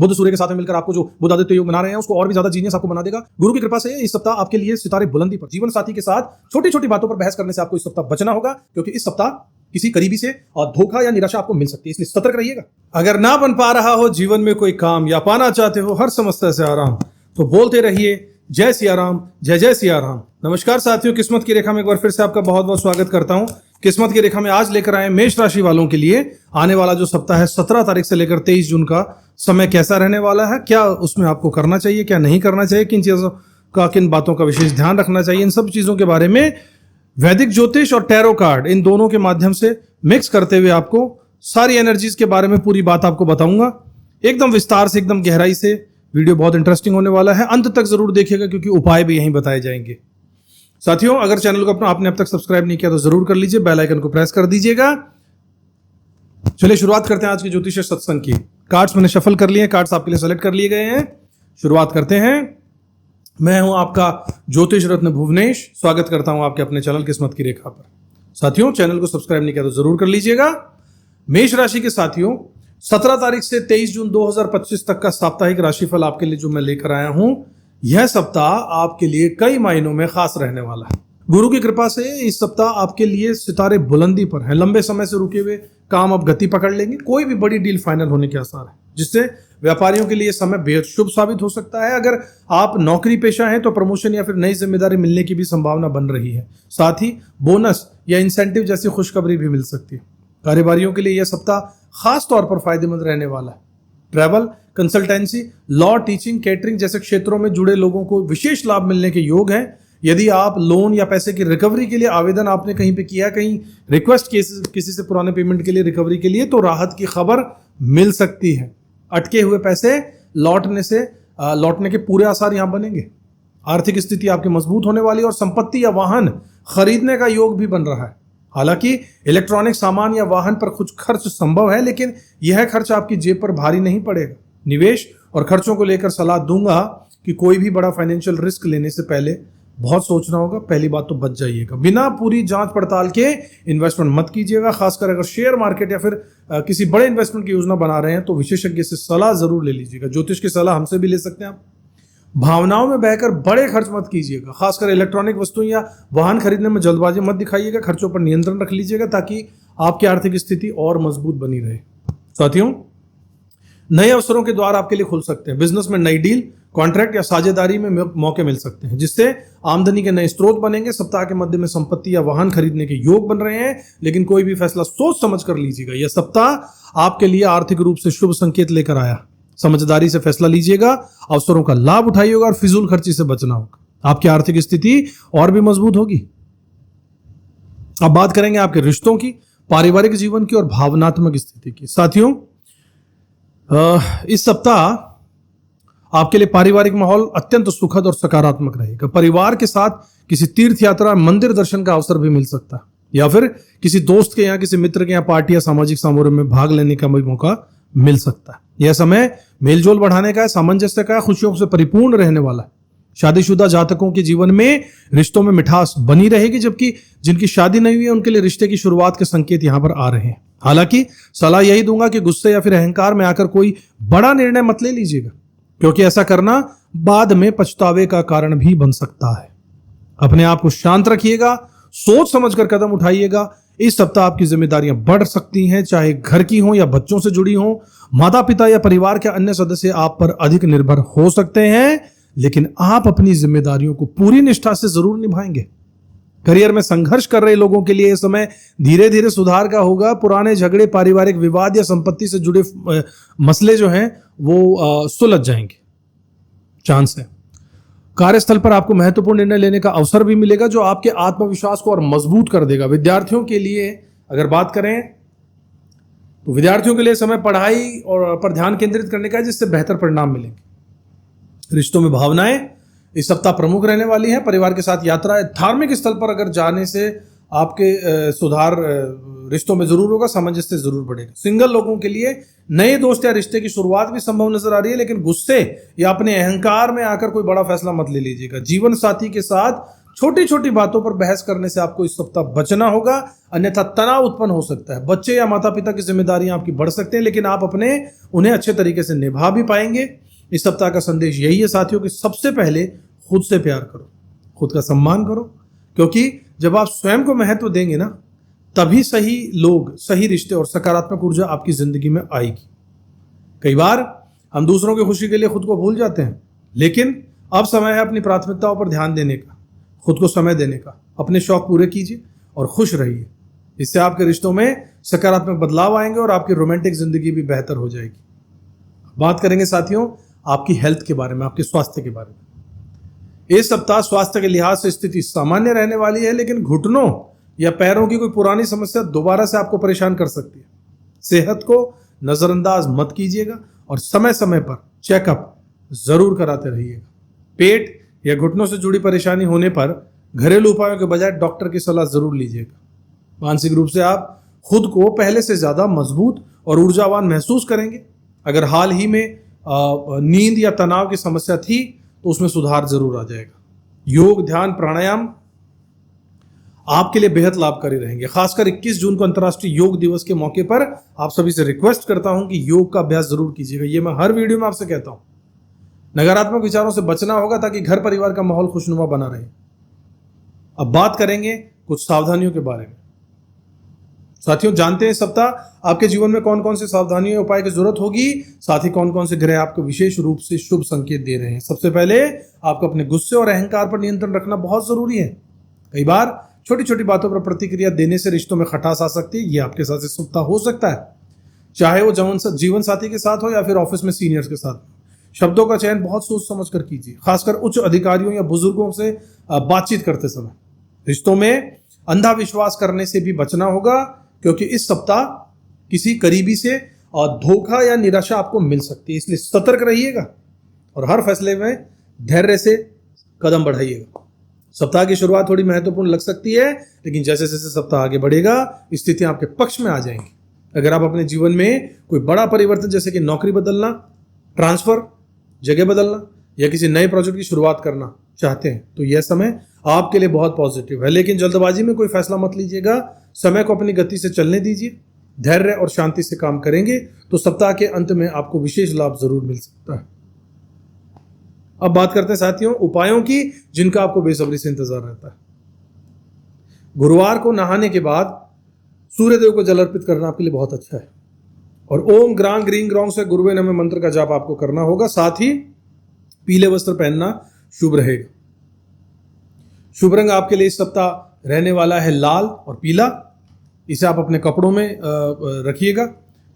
बुध सूर्य के साथ में मिलकर आपको जो बुध आदित्य योग बना रहे हैं उसको और भी ज्यादा जीनियस आपको बना देगा। गुरु की कृपा से इस सप्ताह आपके लिए सितारे बुलंदी पर, जीवन साथी के साथ छोटी छोटी बातों पर बहस करने से आपको इस सप्ताह बचना होगा, क्योंकि इस सप्ताह किसी करीबी से धोखा या निराशा आपको मिल सकती है, इसलिए सतर्क रहिएगा। अगर ना बन पा रहा हो जीवन में कोई काम या पाना चाहते हो हर समस्या से आराम, तो बोलते रहिए जय सिया राम, जय जय सिया राम। नमस्कार साथियों, किस्मत की रेखा में एक बार फिर से आपका बहुत बहुत स्वागत करता हूं। किस्मत की रेखा में आज लेकर आए मेष राशि वालों के लिए आने वाला जो सप्ताह है 17 तारीख से लेकर 23 जून का समय कैसा रहने वाला है, क्या उसमें आपको करना चाहिए, क्या नहीं करना चाहिए, किन चीजों का, किन बातों का विशेष ध्यान रखना चाहिए, इन सब चीजों के बारे में वैदिक ज्योतिष और टैरो कार्ड इन दोनों के माध्यम से मिक्स करते हुए आपको सारी एनर्जीज के बारे में पूरी बात आपको बताऊंगा, एकदम विस्तार से, एकदम गहराई से। वीडियो बहुत इंटरेस्टिंग होने वाला है, अंत तक जरूर देखिएगा क्योंकि उपाय भी यहीं बताए जाएंगे। साथियों, अगर चैनल को आपने अब तक सब्सक्राइब नहीं किया तो जरूर कर लीजिए, बेल आइकन को प्रेस कर दीजिएगा। चलिए शुरुआत करते हैं आज के ज्योतिष सत्संग की। कार्ड्स मैंने शफल कर लिए, कार्ड्स आपके लिए सेलेक्ट कर लिए गए हैं। शुरुआत करते हैं। मैं हूं आपका ज्योतिष रत्न भुवनेश, स्वागत करता हूं आपके अपने चैनल किस्मत की रेखा पर। साथियों, चैनल को सब्सक्राइब नहीं किया तो जरूर कर लीजिएगा। मेष राशि के साथियों, 17 तारीख से 23 जून 2025 तक का साप्ताहिक राशिफल आपके लिए जो मैं लेकर आया हूं, यह सप्ताह आपके लिए कई मायनों में खास रहने वाला है। गुरु की कृपा से इस सप्ताह आपके लिए सितारे बुलंदी पर हैं। लंबे समय से रुके हुए काम अब गति पकड़ लेंगे, कोई भी बड़ी डील फाइनल होने के आसार है, जिससे व्यापारियों के लिए समय बेहद शुभ साबित हो सकता है। अगर आप नौकरी पेशा हैं तो प्रमोशन या फिर नई जिम्मेदारी मिलने की भी संभावना बन रही है। साथ ही बोनस या इंसेंटिव जैसी खुशखबरी भी मिल सकती है। कारोबारियों के लिए यह सप्ताह खास तौर पर फायदेमंद रहने वाला है। Travel, consultancy, law, teaching, catering जैसे क्षेत्रों में जुड़े लोगों को विशेष लाभ मिलने के योग हैं। यदि आप लोन या पैसे की रिकवरी के लिए आवेदन आपने कहीं पे किया, कहीं रिक्वेस्ट किसी से पुराने पेमेंट के लिए, रिकवरी के लिए, तो राहत की खबर मिल सकती है। अटके हुए पैसे लौटने के पूरे आसार यहां बनेंगे। आर्थिक स्थिति आपकी मजबूत होने वाली और संपत्ति या वाहन खरीदने का योग भी बन रहा है। हालांकि इलेक्ट्रॉनिक सामान या वाहन पर कुछ खर्च संभव है, लेकिन यह खर्च आपकी जेब पर भारी नहीं पड़ेगा। निवेश और खर्चों को लेकर सलाह दूंगा कि कोई भी बड़ा फाइनेंशियल रिस्क लेने से पहले बहुत सोचना होगा। पहली बात तो बच जाइएगा, बिना पूरी जांच पड़ताल के इन्वेस्टमेंट मत कीजिएगा। खासकर अगर शेयर मार्केट या फिर किसी बड़े इन्वेस्टमेंट की योजना बना रहे हैं तो विशेषज्ञ से सलाह जरूर ले लीजिएगा। ज्योतिष की सलाह हमसे भी ले सकते हैं आप। भावनाओं में बहकर बड़े खर्च मत कीजिएगा। खासकर इलेक्ट्रॉनिक वस्तुएं या वाहन खरीदने में जल्दबाजी मत दिखाइएगा। खर्चों पर नियंत्रण रख लीजिएगा ताकि आपकी आर्थिक स्थिति और मजबूत बनी रहे। साथियों, नए अवसरों के द्वार आपके लिए खुल सकते हैं। बिजनेस में नई डील, कॉन्ट्रैक्ट या साझेदारी में मौके मिल सकते हैं, जिससे आमदनी के नए स्रोत बनेंगे। सप्ताह के मध्य में संपत्ति या वाहन खरीदने के योग बन रहे हैं, लेकिन कोई भी फैसला सोच समझ कर लीजिएगा। यह सप्ताह आपके लिए आर्थिक रूप से शुभ संकेत लेकर आया। समझदारी से फैसला लीजिएगा, अवसरों का लाभ उठाइएगा और फिजूल खर्ची से बचना होगा। आपकी आर्थिक स्थिति और भी मजबूत होगी। अब बात करेंगे आपके रिश्तों की, पारिवारिक जीवन की और भावनात्मक स्थिति की। साथियों, इस सप्ताह आपके लिए पारिवारिक माहौल अत्यंत सुखद और सकारात्मक रहेगा। परिवार के साथ किसी तीर्थ यात्रा, मंदिर दर्शन का अवसर भी मिल सकता है, या फिर किसी दोस्त के यहाँ, किसी मित्र के यहाँ पार्टी या सामाजिक समारोह में भाग लेने का भी मौका मिल सकता है। यह समय मेलजोल बढ़ाने का है, सामंजस्य का है, खुशियों से परिपूर्ण रहने वाला है। शादीशुदा जातकों के जीवन में रिश्तों में मिठास बनी रहेगी, जबकि जिनकी शादी नहीं हुई है उनके लिए रिश्ते की शुरुआत के संकेत यहां पर आ रहे हैं। हालांकि सलाह यही दूंगा कि गुस्से या फिर अहंकार में आकर कोई बड़ा निर्णय मत ले लीजिएगा, क्योंकि ऐसा करना बाद में पछतावे का कारण भी बन सकता है। अपने आप को शांत रखिएगा, सोच समझकर कदम उठाइएगा। इस सप्ताह आपकी जिम्मेदारियां बढ़ सकती हैं, चाहे घर की हो या बच्चों से जुड़ी हो। माता पिता या परिवार के अन्य सदस्य आप पर अधिक निर्भर हो सकते हैं, लेकिन आप अपनी जिम्मेदारियों को पूरी निष्ठा से जरूर निभाएंगे। करियर में संघर्ष कर रहे लोगों के लिए यह समय धीरे धीरे सुधार का होगा। पुराने झगड़े, पारिवारिक विवाद या संपत्ति से जुड़े मसले जो हैं वो सुलझ जाएंगे, चांस है। कार्यस्थल पर आपको महत्वपूर्ण निर्णय लेने का अवसर भी मिलेगा, जो आपके आत्मविश्वास को और मजबूत कर देगा। विद्यार्थियों के लिए अगर बात करें तो विद्यार्थियों के लिए समय पढ़ाई और पर ध्यान केंद्रित करने का है, जिससे बेहतर परिणाम मिलेंगे। रिश्तों में भावनाएं इस सप्ताह प्रमुख रहने वाली हैं। परिवार के साथ यात्रा, धार्मिक स्थल पर अगर जाने से आपके सुधार रिश्तों में जरूर होगा, सामंजस्य जरूर बढ़ेगा। सिंगल लोगों के लिए नए दोस्त या रिश्ते की शुरुआत भी संभव नजर आ रही है, लेकिन गुस्से या अपने अहंकार में आकर कोई बड़ा फैसला मत ले लीजिएगा। जीवन साथी के साथ छोटी छोटी बातों पर बहस करने से आपको इस सप्ताह बचना होगा, अन्यथा तनाव उत्पन्न हो सकता है। बच्चे या माता पिता की जिम्मेदारियां आपकी बढ़ सकते हैं, लेकिन आप उन्हें अच्छे तरीके से निभा भी पाएंगे। इस सप्ताह का संदेश यही है साथियों कि सबसे पहले खुद से प्यार करो, खुद का सम्मान करो, क्योंकि जब आप स्वयं को महत्व देंगे ना, तभी सही लोग, सही रिश्ते और सकारात्मक ऊर्जा आपकी जिंदगी में आएगी। कई बार हम दूसरों की खुशी के लिए खुद को भूल जाते हैं, लेकिन अब समय है अपनी प्राथमिकताओं पर ध्यान देने का, खुद को समय देने का। अपने शौक पूरे कीजिए और खुश रहिए। इससे आपके रिश्तों में सकारात्मक बदलाव आएंगे और आपकी रोमांटिक जिंदगी भी बेहतर हो जाएगी। बात करेंगे साथियों आपकी हेल्थ के बारे में, आपके स्वास्थ्य के बारे में। इस सप्ताह स्वास्थ्य के लिहाज से स्थिति सामान्य रहने वाली है, लेकिन घुटनों या पैरों की कोई पुरानी समस्या दोबारा से आपको परेशान कर सकती है। सेहत को नजरअंदाज मत कीजिएगा और समय समय पर चेकअप जरूर कराते रहिएगा। पेट या घुटनों से जुड़ी परेशानी होने पर घरेलू उपायों के बजाय डॉक्टर की सलाह जरूर लीजिएगा। मानसिक रूप से आप खुद को पहले से ज्यादा मजबूत और ऊर्जावान महसूस करेंगे। अगर हाल ही में नींद या तनाव की समस्या थी तो उसमें सुधार जरूर आ जाएगा। योग, ध्यान, प्राणायाम आपके लिए बेहद लाभकारी रहेंगे। खासकर 21 जून को अंतर्राष्ट्रीय योग दिवस के मौके पर आप सभी से रिक्वेस्ट करता हूं कि योग का अभ्यास जरूर कीजिएगा। ये मैं हर वीडियो में आपसे कहता हूं। नकारात्मक विचारों से बचना होगा ताकि घर परिवार का माहौल खुशनुमा बना रहे। अब बात करेंगे कुछ सावधानियों के बारे में। साथियों जानते हैं इस सप्ताह आपके जीवन में कौन कौन से सावधानियों और उपाय की जरूरत होगी, साथ ही कौन कौन से ग्रह आपको विशेष रूप से शुभ संकेत दे रहे हैं। सबसे पहले आपको अपने गुस्से और अहंकार पर नियंत्रण रखना बहुत जरूरी है। कई बार छोटी छोटी बातों पर प्रतिक्रिया देने से रिश्तों में खटास आ सकती है। ये आपके साथ इस सप्ताह हो सकता है, चाहे वो जीवन साथी के साथ हो या फिर ऑफिस में सीनियर्स के साथ। शब्दों का चयन बहुत सोच समझ कर कीजिए, खासकर उच्च अधिकारियों या बुजुर्गों से बातचीत करते समय। रिश्तों में अंधा विश्वास करने से भी बचना होगा, क्योंकि इस सप्ताह किसी करीबी से धोखा या निराशा आपको मिल सकती है। इसलिए सतर्क रहिएगा और हर फैसले में धैर्य से कदम बढ़ाइएगा। सप्ताह की शुरुआत थोड़ी महत्वपूर्ण लग सकती है, लेकिन जैसे जैसे सप्ताह आगे बढ़ेगा स्थितियां आपके पक्ष में आ जाएंगी। अगर आप अपने जीवन में कोई बड़ा परिवर्तन जैसे कि नौकरी बदलना, ट्रांसफर, जगह बदलना या किसी नए प्रोजेक्ट की शुरुआत करना चाहते हैं तो यह समय आपके लिए बहुत पॉजिटिव है। लेकिन जल्दबाजी में कोई फैसला मत लीजिएगा, समय को अपनी गति से चलने दीजिए। धैर्य और शांति से काम करेंगे तो सप्ताह के अंत में आपको विशेष लाभ जरूर मिल सकता है। अब बात करते हैं साथियों उपायों की, जिनका आपको बेसब्री से इंतजार रहता है। गुरुवार को नहाने के बाद सूर्यदेव को जल अर्पित करना आपके लिए बहुत अच्छा है और ओम ग्रांग ग्रीं ग्रौंग से गुरुवे नमः मंत्र का जाप आपको करना होगा। साथ ही पीले वस्त्र पहनना शुभ रहेगा। शुभ रंग आपके लिए इस सप्ताह रहने वाला है लाल और पीला। इसे आप अपने कपड़ों में रखिएगा,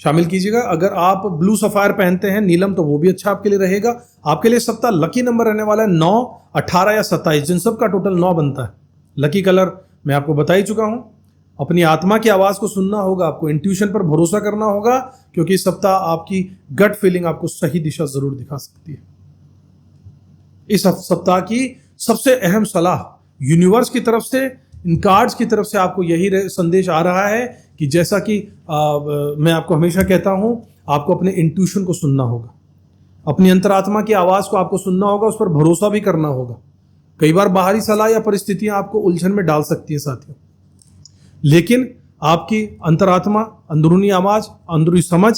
शामिल कीजिएगा। अगर आप ब्लू सफायर पहनते हैं, नीलम, तो वो भी अच्छा आपके लिए रहेगा। आपके लिए इस सप्ताह लकी नंबर रहने वाला है 9, 18 या 27, जिन सब का टोटल 9 बनता है। लकी कलर मैं आपको बता ही चुका हूं। अपनी आत्मा की आवाज को सुनना होगा, आपको इंट्यूशन पर भरोसा करना होगा, क्योंकि इस सप्ताह आपकी गट फीलिंग आपको सही दिशा जरूर दिखा सकती है। इस सप्ताह की सबसे अहम सलाह यूनिवर्स की तरफ से, इन कार्ड्स की तरफ से आपको यही संदेश आ रहा है कि जैसा कि मैं आपको हमेशा कहता हूं, आपको अपने इंट्यूशन को सुनना होगा, अपनी अंतरात्मा की आवाज को आपको सुनना होगा, उस पर भरोसा भी करना होगा। कई बार बाहरी सलाह या परिस्थितियां आपको उलझन में डाल सकती है साथियों, लेकिन आपकी अंतरात्मा, अंदरूनी आवाज, अंदरूनी समझ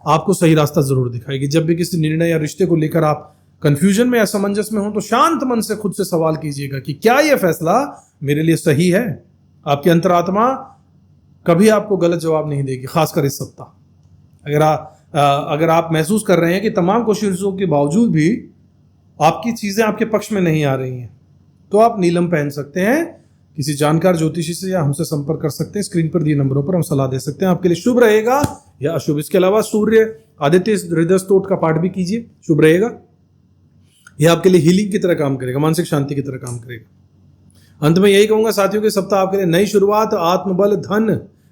आपको सही रास्ता जरूर दिखाएगी। जब भी किसी निर्णय या रिश्ते को लेकर आप कंफ्यूजन में, असमंजस में हो, तो शांत मन से खुद से सवाल कीजिएगा कि क्या यह फैसला मेरे लिए सही है। आपकी अंतरात्मा कभी आपको गलत जवाब नहीं देगी, खासकर इस सप्ताह। अगर आप महसूस कर रहे हैं कि तमाम कोशिशों के बावजूद भी आपकी चीजें आपके पक्ष में नहीं आ रही हैं, तो आप नीलम पहन सकते हैं, किसी जानकार ज्योतिषी से या हमसे संपर्क कर सकते हैं। स्क्रीन पर दिए नंबरों पर हम सलाह दे सकते हैं। आपके लिए शुभ रहेगा या अशुभ। इसके अलावा सूर्य आदित्य हृदय स्तोत्र का पाठ भी कीजिए, शुभ रहेगा। यह आपके लिए हीलिंग की तरह काम करेगा, मानसिक शांति की तरह काम करेगा। अंत में यही कहूंगा साथियों कि सप्ताह आपके लिए नई शुरुआत, आत्मबल, धन,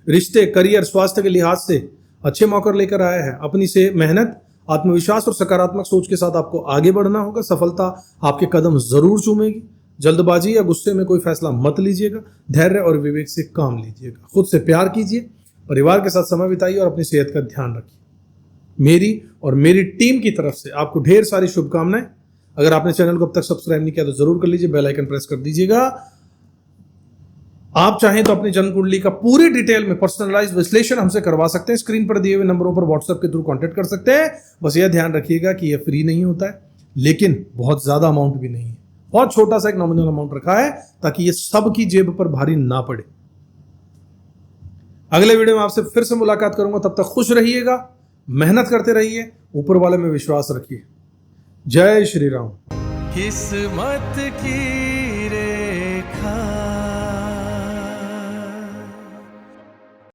रिश्ते, करियर, स्वास्थ्य के लिहाज से अच्छे मौके लेकर आया है। अपनी से मेहनत, आत्मविश्वास और सकारात्मक सोच के साथ आपको आगे बढ़ना होगा। सफलता आपके कदम जरूर चूमेगी। जल्दबाजी या गुस्से में कोई फैसला मत लीजिएगा, धैर्य और विवेक से काम लीजिएगा। खुद से प्यार कीजिए, परिवार के साथ समय बिताइए और अपनी सेहत का ध्यान रखिए। मेरी और मेरी टीम की तरफ से आपको ढेर सारी शुभकामनाएं। अगर आपने चैनल को अब तक सब्सक्राइब नहीं किया तो जरूर कर लीजिए, बेल आइकन प्रेस कर दीजिएगा। आप चाहें तो अपनी जन्म कुंडली का पूरी डिटेल में पर्सनलाइज्ड विश्लेषण हमसे करवा सकते हैं। स्क्रीन पर दिए हुए नंबरों पर व्हाट्सएप के थ्रू कांटेक्ट कर सकते हैं। बस यह ध्यान रखिएगा कि यह फ्री नहीं होता है, लेकिन बहुत ज्यादा अमाउंट भी नहीं है। बहुत छोटा सा एक नॉमिनल अमाउंट रखा है ताकि ये सबकी जेब पर भारी ना पड़े। अगले वीडियो में आपसे फिर से मुलाकात करूंगा, तब तक खुश रहिएगा, मेहनत करते रहिए, ऊपर वाले में विश्वास रखिए। जय श्री राम। किस्मत की रेखा